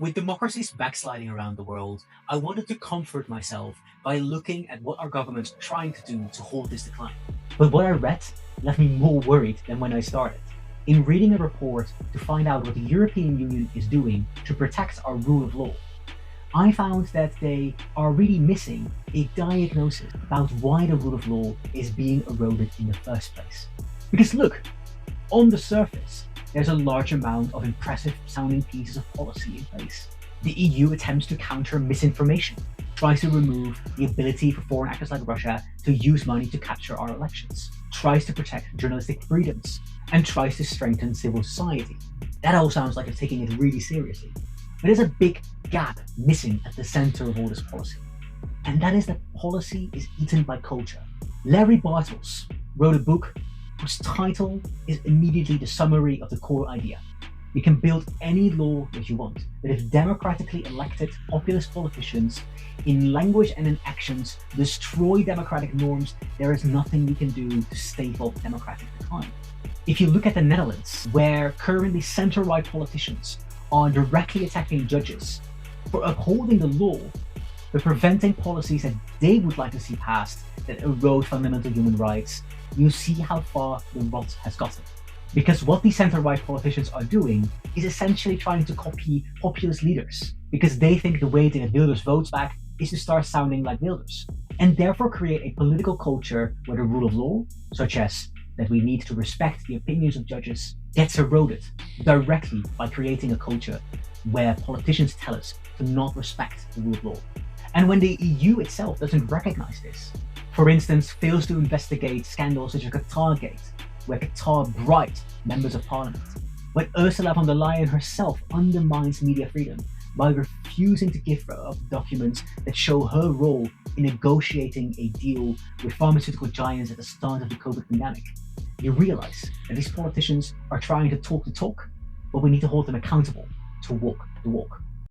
With democracies backsliding around the world, I wanted to comfort myself by looking at what our governments are trying to do to halt this decline. But what I read left me more worried than when I started. In reading a report to find out what the European Union is doing to protect our rule of law, I found that they are really missing a diagnosis about why the rule of law is being eroded in the first place. Because look, on the surface, there's a large amount of impressive sounding pieces of policy in place. The EU attempts to counter misinformation, tries to remove the ability for foreign actors like Russia to use money to capture our elections, tries to protect journalistic freedoms, and tries to strengthen civil society. That all sounds like it's taking it really seriously. But there's a big gap missing at the center of all this policy. And that is that policy is eaten by culture. Larry Bartels wrote a book whose title is immediately the summary of the core idea. You can build any law that you want, but if democratically elected populist politicians in language and in actions destroy democratic norms, there is nothing you can do to stave off democratic decline. If you look at the Netherlands, where currently center-right politicians are directly attacking judges for upholding the law, but preventing policies that they would like to see passed that erode fundamental human rights, you see how far the rot has gotten. Because what these center-right politicians are doing is essentially trying to copy populist leaders, because they think the way to get Wilders' votes back is to start sounding like Wilders, and therefore create a political culture where the rule of law, such as that we need to respect the opinions of judges, gets eroded directly by creating a culture where politicians tell us to not respect the rule of law. And when the EU itself doesn't recognize this, for instance, fails to investigate scandals such as Qatargate, where Qatar bribed members of parliament, when Ursula von der Leyen herself undermines media freedom by refusing to give up documents that show her role in negotiating a deal with pharmaceutical giants at the start of the COVID pandemic, you realize that these politicians are trying to talk the talk, but we need to hold them accountable to walk the walk.